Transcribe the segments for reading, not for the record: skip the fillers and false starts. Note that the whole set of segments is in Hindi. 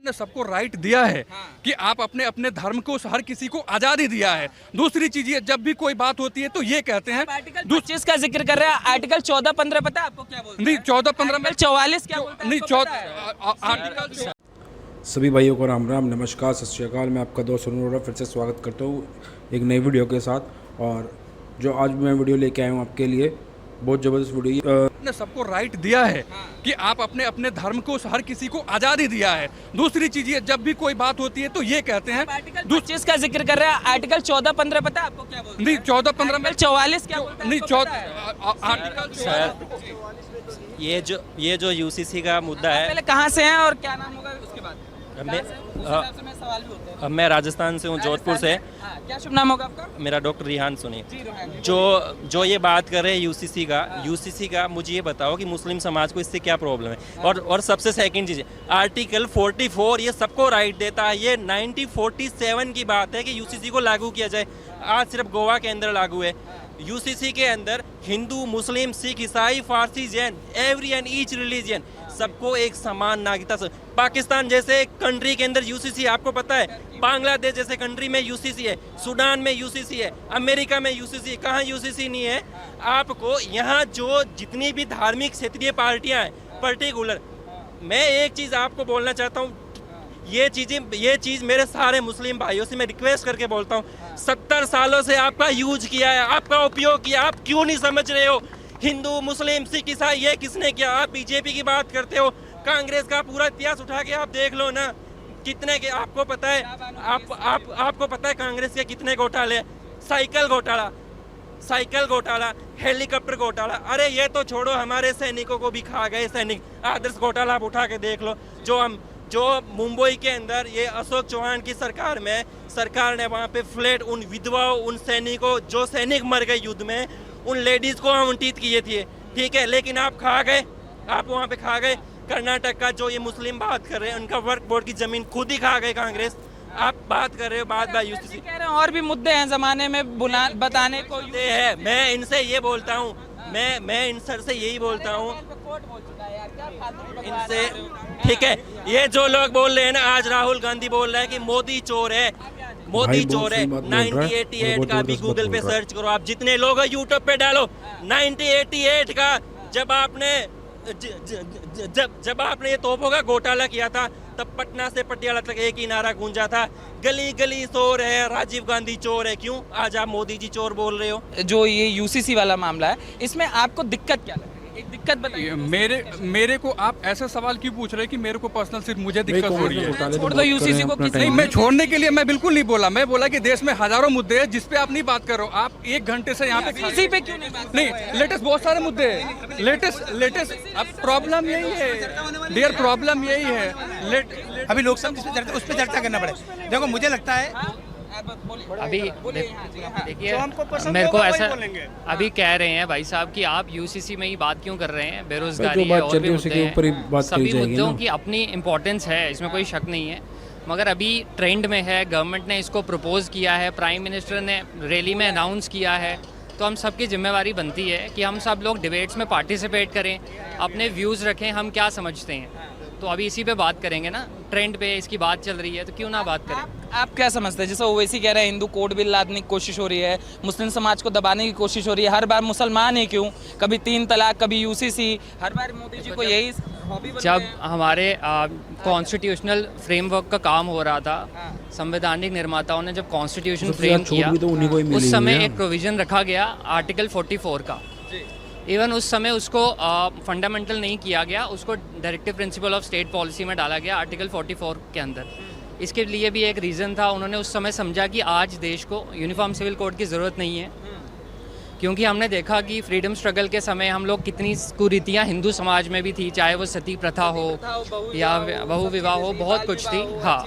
ने सबको राइट दिया है कि आप अपने अपने धर्म को, हर किसी को आज़ादी दिया है। दूसरी चीज ये, जब भी कोई बात होती है तो ये कहते हैं आर्टिकल 25 का जिक्र कर रहे हैं, आर्टिकल 14-15 पता है आपको क्या बोलते हैं? नहीं 14-15 में 44 क्या बोलता है नहीं आपको पता है? आर्टिकल सभी भाइयों को राम राम, नमस्कार, सत श्री अकाल। मैं आपका दोस्त अरुण फिर से स्वागत करता हूँ एक नई वीडियो के साथ। और जो आज मैं वीडियो लेके आया हूँ आपके लिए, बहुत ज़बरदस्त वीडियो। ने सबको राइट दिया है कि आप अपने अपने धर्म को, हर किसी को आज़ादी दिया है। दूसरी चीज ये, जब भी कोई बात होती है तो ये कहते हैं आर्टिकल 25 का जिक्र कर रहे हैं, आर्टिकल 14-15 पता है आपको क्या बोलते हैं? नहीं 14-15 में 44 क्या बोलता है नहीं आपको पता है? आर्टिकल सर ये जो यूसीसी का मुद्दा है, पहले कहाँ से हैं और क्या नाम होगा उसके बाद? मैं सवाल भी होते हैं। मैं राजस्थान से हूँ, जोधपुर से। हाँ, क्या शुभ नाम होगा आपका? मेरा डॉक्टर रिहान सुनी। जी, रोहन। जो ये बात कर रहे हैं यूसीसी का मुझे ये बताओ कि मुस्लिम समाज को इससे क्या प्रॉब्लम है। और सबसे सेकंड चीज़, आर्टिकल 44 ये सबको राइट देता है। ये 1947 की बात है कि यूसीसी को लागू किया जाए। आज सिर्फ गोवा के अंदर लागू है। यूसीसी के अंदर हिंदू, मुस्लिम, सिख, ईसाई, फारसी, Jain, every and each religion सबको एक समान नागरिकता से। पाकिस्तान जैसे कंट्री के अंदर यूसीसी, आपको पता है, बांग्लादेश जैसे कंट्री में यूसीसी है, सूडान में यूसीसी है, अमेरिका में यूसीसी है, कहाँ यूसीसी नहीं है? आपको यहाँ जो जितनी भी धार्मिक क्षेत्रीय पार्टियाँ हैं पर्टिकुलर, मैं एक चीज़ आपको बोलना चाहता हूँ, ये चीज़ मेरे सारे मुस्लिम भाइयों से मैं रिक्वेस्ट करके बोलता हूँ, 70 सालों से आपका यूज किया है, आपका उपयोग किया, आप क्यों नहीं समझ रहे हो? हिंदू, मुस्लिम, सिख, ईसाई ये किसने किया? आप बीजेपी की बात करते हो, कांग्रेस का पूरा इतिहास उठा के आप देख लो ना, कितने के आपको पता है। आपको पता है कांग्रेस के कितने घोटाले? साइकिल घोटाला, हेलीकॉप्टर घोटाला। अरे ये तो छोड़ो, हमारे सैनिकों को भी खा गए सैनिक। आदर्श घोटाला आप उठा के देख लो। जो मुंबई के अंदर ये अशोक चौहान की सरकार में, सरकार ने वहाँ पे फ्लैट उन विधवाओं, उन सैनिकों, जो सैनिक मर गए युद्ध में, उन लेडीज को आवंटित किए थे, ठीक है। लेकिन आप खा गए, आप वहाँ पे खा गए। कर्नाटक का जो ये मुस्लिम बात कर रहे हैं, उनका वर्क बोर्ड की जमीन खुद ही खा गए कांग्रेस। आप बात कर रहे हो बात यूसीसी कह रहे हैं और भी मुद्दे हैं जमाने में बताने को है। मैं इनसे ये बोलता हूँ, मैं इन सर से यही बोलता हूँ इनसे, ठीक है। ये जो लोग बोल रहे हैं ना, आज राहुल गांधी बोल रहा है कि मोदी चोर है, मोदी चोर है। 1988 का भी गूगल पे सर्च करो, आप जितने लोग यूट्यूब पे डालो 1988 का, जब आपने ये तोपों का घोटाला किया था, तब पटना से पटियाला तक एक ही नारा गूंजा था, गली गली चोर है, राजीव गांधी चोर है। क्यों आज आप मोदी जी चोर बोल रहे हो? जो ये यूसीसी वाला मामला है, इसमें आपको दिक्कत क्या लगी? एक दिक्कत बताइए। मेरे को आप ऐसा सवाल क्यों पूछ रहे हैं कि मेरे को पर्सनल सिर्फ मुझे दिक्कत हो रही है? छोड़ दो यूसीसी को। नहीं, मैं छोड़ने के लिए मैं बिल्कुल नहीं बोला। मैं बोला कि देश में हजारों मुद्दे हैं जिस पे आप नहीं बात कर रहे हो। आप 1 घंटे से यहाँ पे इसी पे क्यों नहीं बात? नहीं, लेटेस्ट बहुत सारे मुद्दे हैं। लेटेस्ट अब प्रॉब्लम यही है डियर, प्रॉब्लम यही है। अभी लोकसभा उस पर चर्चा करना पड़े। देखो मुझे लगता है अभी देखिए, मेरे को ऐसा अभी कह रहे हैं भाई साहब कि आप यूसीसी में ही बात क्यों कर रहे हैं? बेरोजगारी है और भी मुद्दे हैं, सभी मुद्दों की अपनी इम्पोर्टेंस है, इसमें कोई शक नहीं है। मगर अभी ट्रेंड में है, गवर्नमेंट ने इसको प्रपोज किया है, प्राइम मिनिस्टर ने रैली में अनाउंस किया है, तो हम सबकी जिम्मेवारी बनती है कि हम सब लोग डिबेट्स में पार्टिसिपेट करें, अपने व्यूज़ रखें, हम क्या समझते हैं। तो अभी इसी पे बात करेंगे ना, ट्रेंड पे इसकी बात चल रही है तो क्यों ना बात करें। आप क्या समझते हैं? जैसे ओवैसी कह रहे हैं हिंदू कोड बिल लादने की कोशिश हो रही है, मुस्लिम समाज को दबाने की कोशिश हो रही है, हर बार मुसलमान ही क्यों, कभी 3 तलाक, कभी यूसीसी, हर बार मोदी जी को यही हॉबी बन जब गया है। हमारे कॉन्स्टिट्यूशनल फ्रेमवर्क का काम हो रहा था, संवैधानिक निर्माताओं ने जब कॉन्स्टिट्यूशन फ्रेम किया, उस समय एक प्रोविज़न रखा गया आर्टिकल 44 का। इवन उस समय उसको फंडामेंटल नहीं किया गया, उसको directive principle of state policy में डाला गया आर्टिकल 44 के अंदर। इसके लिए भी एक रीज़न था, उन्होंने उस समय समझा कि आज देश को यूनिफॉर्म सिविल कोड की ज़रूरत नहीं है, क्योंकि हमने देखा कि फ्रीडम स्ट्रगल के समय हम लोग कितनी कुरीतियाँ हिंदू समाज में भी थी, चाहे वो सती प्रथा हो या बहु विवाह हो, बहुत कुछ थी। हाँ,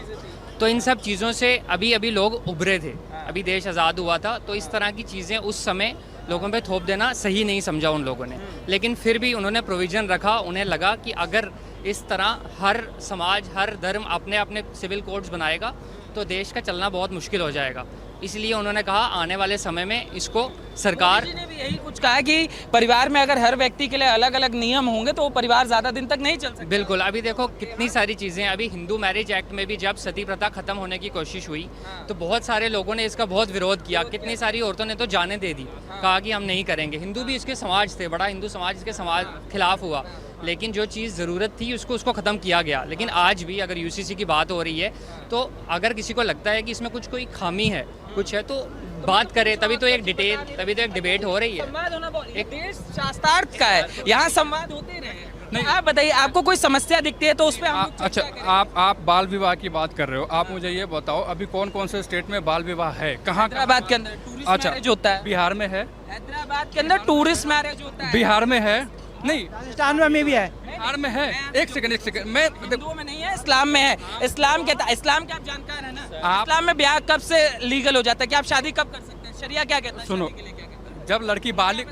तो इन सब चीज़ों से अभी लोग उभरे थे, अभी देश आज़ाद हुआ था, तो इस तरह की चीज़ें उस समय लोगों पे थोप देना सही नहीं समझा उन लोगों ने। लेकिन फिर भी उन्होंने प्रोविज़न रखा, उन्हें लगा कि अगर इस तरह हर समाज, हर धर्म अपने अपने सिविल कोड्स बनाएगा तो देश का चलना बहुत मुश्किल हो जाएगा। इसलिए उन्होंने कहा आने वाले समय में इसको सरकार मोदी जी ने भी यही कुछ कहा कि परिवार में अगर हर व्यक्ति के लिए अलग अलग नियम होंगे तो वो परिवार ज़्यादा दिन तक नहीं चल सकता। बिल्कुल, अभी देखो कितनी सारी चीज़ें, अभी हिंदू मैरिज एक्ट में भी जब सती प्रथा खत्म होने की कोशिश हुई तो बहुत सारे लोगों ने इसका बहुत विरोध किया, कितनी सारी औरतों ने तो जाने दे दी, कहा कि हम नहीं करेंगे। हिंदू भी इसके समाज थे, बड़ा हिंदू समाज इसके समाज खिलाफ हुआ, लेकिन जो चीज़ ज़रूरत थी उसको ख़त्म किया गया। लेकिन आज भी अगर यूसीसी की बात हो रही है तो अगर किसी को लगता है कि इसमें कोई खामी है, कुछ है, तो बात करें, तभी तो एक डिबेट हो रही है। संवाद होना बहुत, एक देश शास्त्रार्थ का है, यहाँ संवाद होते रहे। नहीं, आप बताइए, आपको कोई समस्या दिखती है तो उस पर हम लोग अच्छा, चर्चा करें। आप बाल विवाह की बात कर रहे हो, आप मुझे ये बताओ अभी कौन कौन से स्टेट में बाल विवाह है, कहाँ? हैदराबाद के अंदर टूरिस्ट अच्छा, मैरिज होता है। बिहार में है, हैदराबाद के अंदर टूरिस्ट मैरिज होता है। बिहार में है, नहीं राजस्थान में भी है। बिहार में है। एक सेकंड मैं हिंदुओं में नहीं है, इस्लाम में है। इस्लाम कहता है, इस्लाम के आप जानकार हैं ना, आप- इस्लाम में ब्याह कब से लीगल हो जाता है, कि आप शादी कब कर सकते हैं, शरिया क्या कहता है? सुनो, शादी के लिए क्या कहता है? जब लड़की बालिग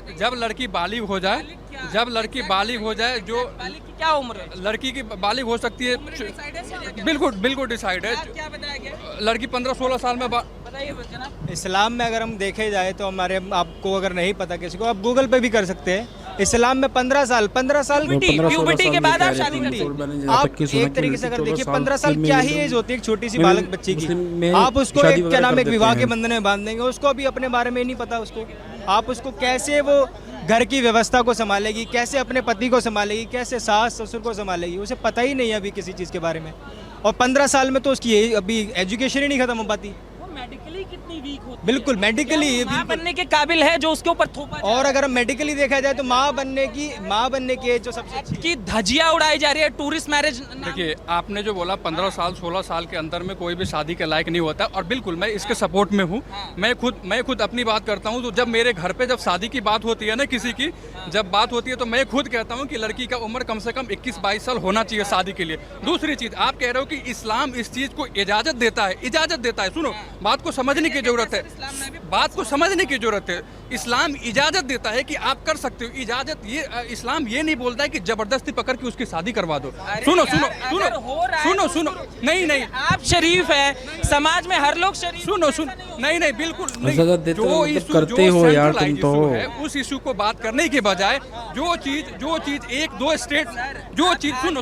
हो जाए, जब लड़की बालिग हो जाए, जो बालिग की क्या उम्र है? लड़की की बालिग हो सकती है, डिसाइड है शरिया क्या? बिल्कुल डिसाइड है। क्या बताया गया? लड़की 15-16 साल में बताइए जनाब। इस्लाम में अगर हम देखे जाए तो हमारे, आपको अगर नहीं पता किसी को, आप गूगल पे भी कर सकते हैं। इस्लाम में 15 साल प्यूबर्टी के बाद आप शादी करते हैं। आप एक तरीके से अगर देखिए 15 साल क्या ही एज होती है एक छोटी सी बालक बच्ची की। आप उसको एक क्या नाम, एक विवाह के बंधन में बांध देंगे, उसको अभी अपने बारे में नहीं पता उसको। आप उसको कैसे वो घर की व्यवस्था को संभालेगी, कैसे अपने पति को संभालेगी, कैसे सास ससुर को संभालेगी, उसे पता ही नहीं है अभी किसी चीज़ के बारे में। और 15 साल में तो उसकी अभी एजुकेशन ही नहीं खत्म हो पाती। मेडिकली कितनी वीक होती है? बिल्कुल मेडिकली माँ बनने के काबिल है जो उसके ऊपर थोपा जा रहा है। और अगर हम मेडिकली देखा जाए तो माँ बनने की एज जो सबसे अच्छी की धजिया उड़ाई जा रही है टूरिस्ट मैरिज। देखिए, आपने जो बोला 15 साल 16 साल के अंदर में कोई भी शादी के लायक नहीं होता, और बिल्कुल मैं इसके सपोर्ट में हूँ। मैं खुद अपनी बात करता हूँ, तो जब मेरे घर पे जब शादी की बात होती है ना, किसी की जब बात होती है, तो मैं खुद कहता हूँ कि लड़की का उम्र कम से कम 21-22 साल होना चाहिए शादी के लिए। दूसरी चीज, आप कह रहे हो कि इस्लाम इस चीज को इजाजत देता है। सुनो, बात को समझने की जरूरत है, बात को समझने की जरूरत है। इस्लाम इजाजत देता है कि आप कर सकते हो, इजाजत। ये इस्लाम ये नहीं बोलता है कि जबरदस्ती पकड़ के उसकी शादी करवा दो। सुनो, नहीं, आप शरीफ है, समाज में हर लोग शरीफ। सुनो, नहीं, बिल्कुल नहीं। जो इशू करते हो यार तुम तो, उस इशू को बात करने के बजाय जो चीज 1-2 स्टेट, जो चीज सुनो,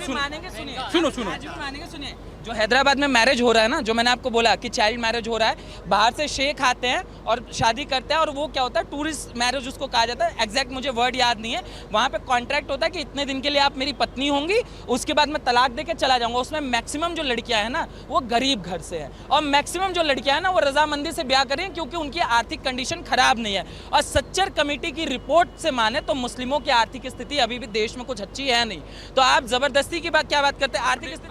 जो हैदराबाद में मैरिज हो रहा है ना, जो मैंने आपको बोला कि चाइल्ड मैरिज हो रहा है, बाहर से शेख आते हैं और शादी करते हैं, और वो क्या होता है, टूरिस्ट मैरिज उसको कहा जाता है। एग्जैक्ट मुझे वर्ड याद नहीं है। वहाँ पे कॉन्ट्रैक्ट होता है कि इतने दिन के लिए आप मेरी पत्नी होंगी, उसके बाद मैं तलाक दे के चला जाऊँगा। उसमें मैक्सिमम जो लड़कियाँ हैं ना, वो गरीब घर से है, और मैक्सिमम जो लड़कियाँ हैं ना, वो रजामंदी से ब्याह करें क्योंकि उनकी आर्थिक कंडीशन खराब नहीं है। और सच्चर कमेटी की रिपोर्ट से माने तो मुस्लिमों की आर्थिक स्थिति अभी भी देश में कुछ अच्छी है नहीं। तो आप जबरदस्ती की क्या बात करते हैं? आर्थिक स्थिति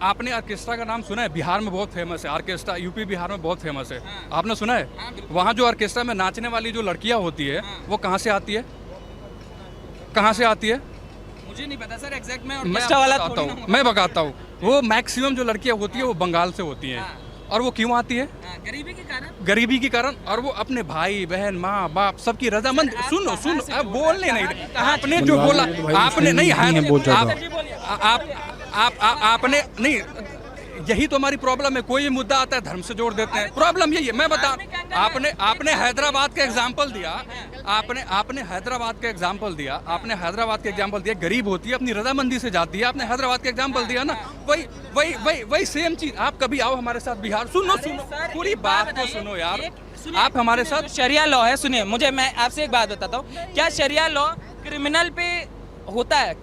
आपने ऑर्केस्ट्रा का नाम सुना है? बिहार में बहुत फेमस है ऑर्केस्ट्रा, यूपी बिहार में बहुत फेमस है। आपने सुना है? वहाँ जो ऑर्केस्ट्रा में नाचने वाली जो लड़कियाँ होती है, वो कहाँ से आती है? मुझे नहीं पता सर एग्जैक्ट। मैं बताता हूँ। वो मैक्सिमम जो लड़कियाँ होती है वो बंगाल से होती हैं। और वो क्यों आती है? गरीबी के कारण। और वो अपने भाई बहन माँ बाप सबकी रजामंद। सुनो, अब बोलने नहीं, आपने जो बोला, आपने नहीं, आपने नहीं, यही तो हमारी प्रॉब्लम है। कोई भी मुद्दा आता है धर्म से जोड़ देते हैं। प्रॉब्लम यही है। मैं बता, आपने हैदराबाद का एग्जांपल दिया, आपने हैदराबाद का एग्जांपल दिया। गरीब होती है, अपनी रजामंदी से जाती है। आपने हैदराबाद का एग्जांपल दिया ना, वही सेम चीज। आप कभी आओ हमारे साथ बिहार। सुनो, पूरी बात तो सुनो यार। आप हमारे साथ, शरिया लॉ है, सुनिए मुझे, मैं आपसे एक बात बताता हूँ। क्या शरिया लॉ क्रिमिनल पे होता है?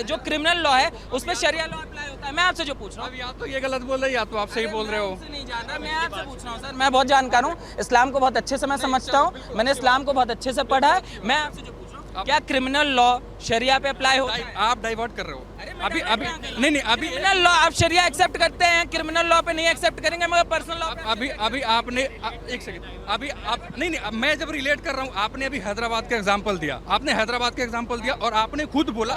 जो क्रिमिनल लॉ है उस पर शरिया लॉ अप्लाई होता है? मैं आपसे जो पूछ रहा हूँ, या तो ये गलत बोल रहे हैं या तो आप सही बोल रहे हो। नहीं जानता, मैं आपसे पूछ रहा हूँ सर। मैं बहुत जानकार हूँ, इस्लाम को बहुत अच्छे से मैं समझता हूँ, मैंने इस्लाम को बहुत अच्छे से पढ़ा है। मैं आपसे जो पूछ रहा हूँ, क्या क्रिमिनल लॉ शरिया पे अप्लाई होता है? आप डाइवर्ट कर रहे हो। अभी नहीं, क्रिमिनल लॉ आप शरिया एक्सेप्ट करते हैं, क्रिमिनल लॉ पे नहीं एक्सेप्ट करेंगे, मगर पर्सनल लॉ पे। अभी आपने एक सेकंड, अभी आप नहीं, मैं जब रिलेट कर रहा हूँ, आपने अभी हैदराबाद का एग्जांपल दिया, और आपने खुद बोला,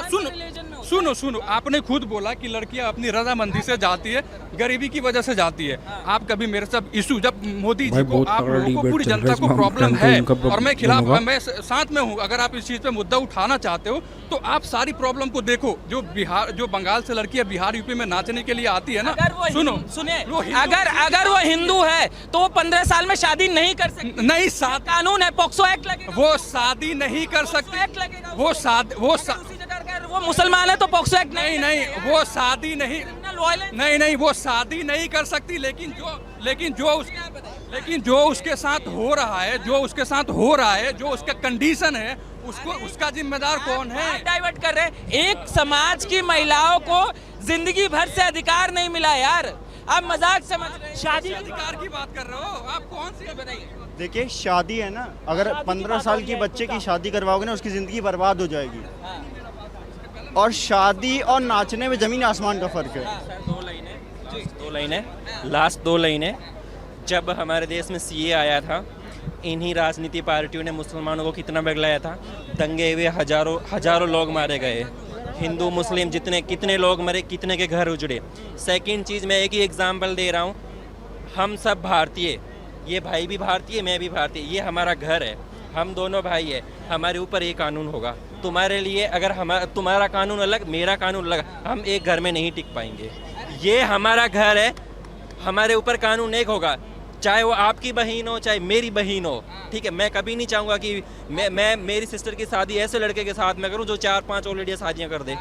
सुनो आपने खुद बोला कि लड़कियां अपनी रजामंदी से जाती है, गरीबी की वजह से जाती है। आप कभी मेरे साथ इशू, जब मोदी जी को, आप लोगों को, पूरी जनता को प्रॉब्लम है और मैं खिलाफ, मैं साथ में हूँ। अगर आप इस चीज पे मुद्दा उठाना चाहते हो तो आप सारी प्रॉब्लम को देखो। जो बंगाल से लड़कियां बिहार यूपी में नाचने के लिए आती है ना, सुनिए, अगर वो हिंदू है तो वो 15 साल में शादी नहीं कर सकती। नहीं, कानून है, पॉक्सो एक्ट लगेगा। वो शादी नहीं कर सकती, वो मुसलमान है तो पॉक्सो एक्ट नहीं, वो शादी नहीं, वो शादी नहीं कर सकती। लेकिन जो उसके साथ हो रहा है, जो उसका कंडीशन है, उसका जिम्मेदार कौन है? डाइवर्ट कर रहे हैं। एक समाज की महिलाओं को जिंदगी भर से अधिकार नहीं मिला यार, आप मजाक समझ रहे हैं। शादी अधिकार की बात कर रहे हो आप? कौन सी बताइए? देखिए, शादी है ना, अगर 15 साल की बच्चे की शादी करवाओगे ना, उसकी ज़िंदगी बर्बाद हो जाएगी। और शादी और नाचने में ज़मीन आसमान का फ़र्क है। लास्ट दो लाइनें। जब हमारे देश में सीए आया था, इन्हीं राजनीति पार्टियों ने मुसलमानों को कितना बगलाया था। दंगे हुए, हजारों लोग मारे गए। हिंदू मुस्लिम कितने लोग मरे, कितने के घर उजड़े। सेकंड चीज़, मैं एक ही एग्जांपल दे रहा हूँ। हम सब भारतीय, ये भाई भी भारतीय, मैं भी भारतीय, ये हमारा घर है, हम दोनों भाई है। हमारे ऊपर एक कानून होगा। तुम्हारे लिए अगर तुम्हारा कानून अलग, मेरा कानून अलग, हम एक घर में नहीं टिक पाएंगे। ये हमारा घर है, हमारे ऊपर कानून एक होगा, चाहे वो आपकी बहन हो चाहे मेरी बहन हो। ठीक है, मैं कभी नहीं चाहूँगा कि मैं मेरी सिस्टर की शादी ऐसे लड़के के साथ में करूँ जो 4-5 ऑलरेडी शादियाँ कर दे।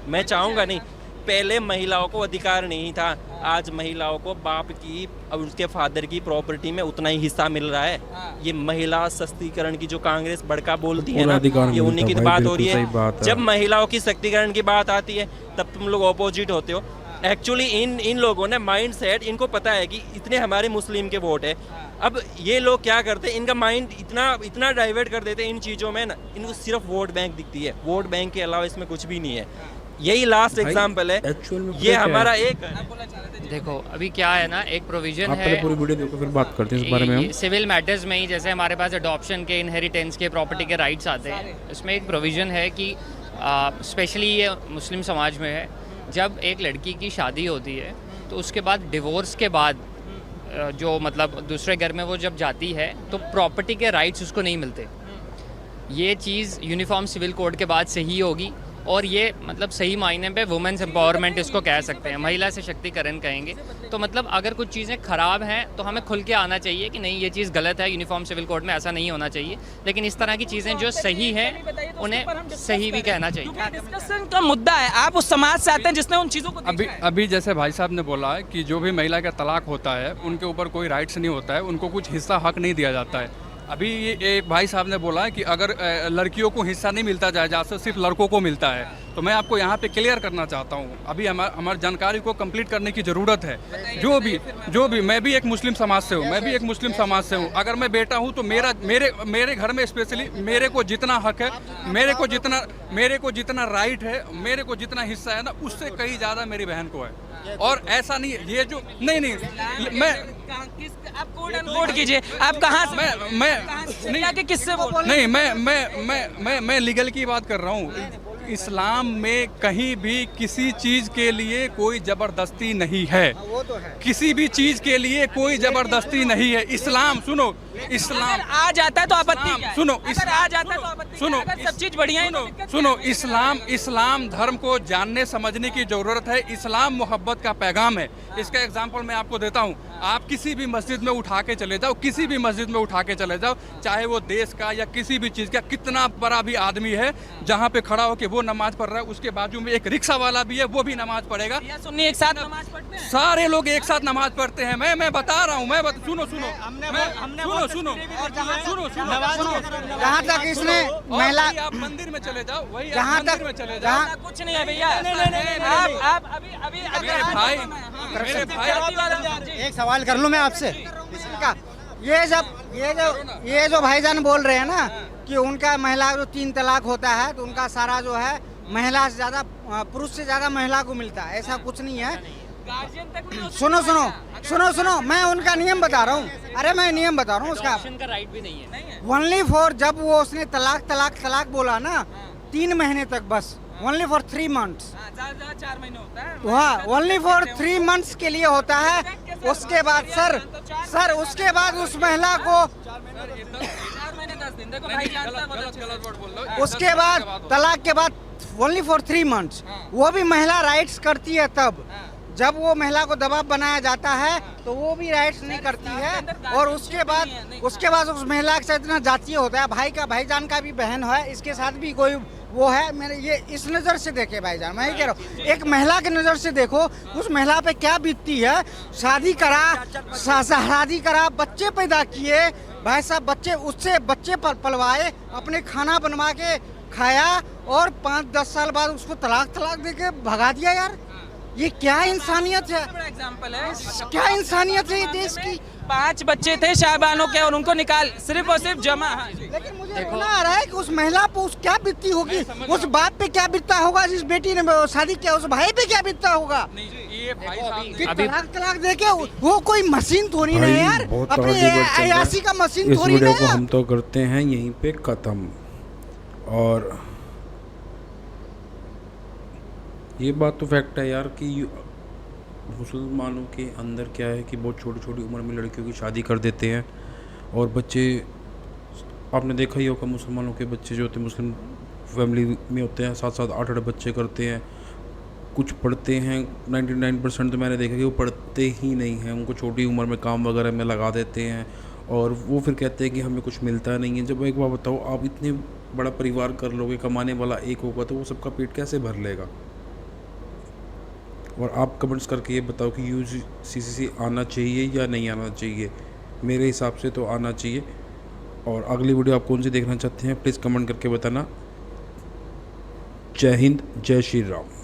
मैं चाहूँगा नहीं। पहले महिलाओं को अधिकार नहीं था, आज महिलाओं को बाप की और उसके फादर की प्रॉपर्टी में उतना ही हिस्सा मिल रहा है। ये महिला सशक्तिकरण की जो कांग्रेस बड़का बोलती है ना, ये उन्हीं की बात हो रही है। जब महिलाओं की सशक्तिकरण की बात आती है तब तुम लोग ऑपोजिट होते हो। एक्चुअली इन लोगों ने माइंड सेट, इनको पता है कि इतने हमारे मुस्लिम के वोट है। अब ये लोग क्या करते हैं, इनका माइंड इतना डाइवर्ट कर देते हैं इन चीज़ों में ना, इनको सिर्फ वोट बैंक दिखती है। वोट बैंक के अलावा इसमें कुछ भी नहीं है। यही लास्ट एग्जाम्पल है। ये हमारा एक, देखो अभी क्या है ना, एक प्रोविजन आप है, पूरी वीडियो देखो फिर बात करते हैं इस बारे में हम। सिविल मैटर्स में ही, जैसे हमारे पास अडॉप्शन के, इनहेरिटेंस के, प्रॉपर्टी के राइट्स आते हैं। इसमें एक प्रोविज़न है कि स्पेशली ये मुस्लिम समाज में है, जब एक लड़की की शादी होती है तो उसके बाद डिवोर्स के बाद जो मतलब दूसरे घर में वो जब जाती है तो प्रॉपर्टी के राइट्स उसको नहीं मिलते। ये चीज़ यूनिफॉर्म सिविल कोड के बाद सही होगी और ये मतलब सही मायने पे वुमेन्स एम्पावरमेंट इसको कह सकते हैं, महिला सशक्तिकरण कहेंगे। तो मतलब अगर कुछ चीज़ें ख़राब हैं तो हमें खुल के आना चाहिए कि नहीं ये चीज़ गलत है, यूनिफॉर्म सिविल कोड में ऐसा नहीं होना चाहिए। लेकिन इस तरह की चीज़ें जो सही हैं उन्हें सही भी कहना चाहिए। डिस्कशन का मुद्दा है, आप उस समाज से आते हैं जिसने उन चीज़ों को अभी जैसे भाई साहब ने बोला है कि जो भी महिला का तलाक होता है उनके ऊपर कोई राइट्स नहीं होता है, उनको कुछ हिस्सा हक नहीं दिया जाता है। अभी ये एक भाई साहब ने बोला है कि अगर लड़कियों को हिस्सा नहीं मिलता जायदाद से, सिर्फ लड़कों को मिलता है। तो मैं आपको यहाँ पे क्लियर करना चाहता हूँ, अभी हमारी जानकारी को कंप्लीट करने की ज़रूरत है। जो भी मैं भी एक मुस्लिम समाज से हूँ, अगर मैं बेटा हूँ तो मेरे घर में स्पेशली मेरे को जितना हक है, मेरे को जितना राइट है, मेरे को जितना हिस्सा है ना, उससे कहीं ज़्यादा मेरी बहन को है। और ऐसा नहीं है ये जो नहीं मैं आप कोड अनकोड कीजिए, आप कहाँ से नहीं किससे नहीं मैं लीगल की बात कर रहा हूँ। इस्लाम में कहीं भी किसी चीज के लिए कोई जबरदस्ती नहीं है, किसी भी चीज के लिए कोई जबरदस्ती नहीं है। इस्लाम सुनो, इस्लाम आ जाता है तो आपत्ति क्या है? सुनो, अगर आ जाता है तो आपत्ति सुनो, अगर सब चीज बढ़िया है सुनो, इस्लाम धर्म को जानने समझने की जरूरत है। इस्लाम मोहब्बत का पैगाम है। इसका एग्जाम्पल मैं आपको देता हूँ। आप किसी भी मस्जिद में उठा के चले जाओ, किसी भी मस्जिद में उठा के चले जाओ, चाहे वो देश का या किसी भी चीज़ का कितना बड़ा भी आदमी है, जहाँ पे खड़ा हो के वो नमाज पढ़ रहा है, उसके बाजू में एक रिक्शा वाला भी है, वो भी नमाज पढ़ेगा। सुन्नी एक साथ नमाज पढ़ते हैं, सारे लोग एक साथ नमाज पढ़ते हैं। मैं बता रहा हूँ, सुनो जहाँ तक इसने महिला, आप मंदिर में चले जाओ, वही जहाँ तक मंदिर में चले जाओ। कुछ नहीं है भैया। आप अभी मेरे भाई एक सवाल कर लूँ मैं आपसे, इसका ये जो भाईजान बोल रहे हैं ना कि उनका महिला जो 3 तलाक होता है तो उनका सारा जो है महिला से ज़्यादा, पुरुष से ज़्यादा महिला को मिलता है, ऐसा कुछ नहीं है। सुनो, मैं उनका नियम बता रहा हूँ। अरे मैं नियम बता रहा हूँ उसका राइट भी नहीं है। ओनली फॉर, जब वो उसने तलाक बोला ना 3 महीने तक, बस ओनली फॉर 3 months। 4 महीने होता है वहाँ ओनली फॉर 3 months के लिए होता है। उसके बाद सर उसके बाद उस महिला को 4 महीने 10 दिन देखो भाई जानता है बहुत अच्छे से। उसके बाद तलाक के बाद ओनली फॉर 3 months वो भी महिला राइट्स करती है तब जब वो महिला को दबाव बनाया जाता है तो वो भी राइट्स नहीं करती है। और उसके बाद उस महिला के साथ इतना जातीय होता है, भाई का भाईजान का भी बहन है, इसके साथ भी कोई वो है। मैंने ये इस नज़र से देखे भाईजान, मैं ही कह रहा हूँ एक महिला के नज़र से देखो उस महिला पे क्या बीतती है। शादी करा बच्चे पैदा किए भाई साहब, बच्चे पलवाए, अपने खाना बनवा के खाया और 5-10 साल बाद उसको तलाक दे के भगा दिया। यार ये क्या इंसानियत है, एग्जाम्पल है क्या इंसानियत है ये देश की। 5 बच्चे थे शाहबानों के और उनको निकाल सिर्फ और सिर्फ जमा। लेकिन मुझे रोना आ रहा है कि उस महिला पे उस क्या बीतती होगी, उस बाप पे क्या बीतता होगा जिस बेटी ने शादी किया, उस भाई पे क्या बीतता होगा ये भाई साहब कि तलाक दे के वो कोई मशीन थोड़ी नहीं है यार, अपनी अयासी का मशीन थोड़ी नहीं है। इस वीडियो को हम तो करते हैं यहीं पे खत्म। और ये बात तो फैक्ट है यार कि मुसलमानों के अंदर क्या है कि बहुत छोटी छोटी उम्र में लड़कियों की शादी कर देते हैं। और बच्चे आपने देखा ही होगा, मुसलमानों के बच्चे जो होते हैं मुस्लिम फैमिली में होते हैं 7-7 8-8 बच्चे करते हैं। कुछ पढ़ते हैं, 99% तो मैंने देखा कि वो पढ़ते ही नहीं हैं, उनको छोटी उम्र में काम वगैरह में लगा देते हैं और वो फिर कहते हैं कि हमें कुछ मिलता नहीं है। जब एक बार बताओ, आप इतने बड़ा परिवार कर लोगे, कमाने वाला एक होगा तो वो सबका पेट कैसे भर लेगा। और आप कमेंट्स करके ये बताओ कि UCC आना चाहिए या नहीं आना चाहिए। मेरे हिसाब से तो आना चाहिए। और अगली वीडियो आप कौन सी देखना चाहते हैं प्लीज़ कमेंट करके बताना। जय हिंद, जय श्री राम।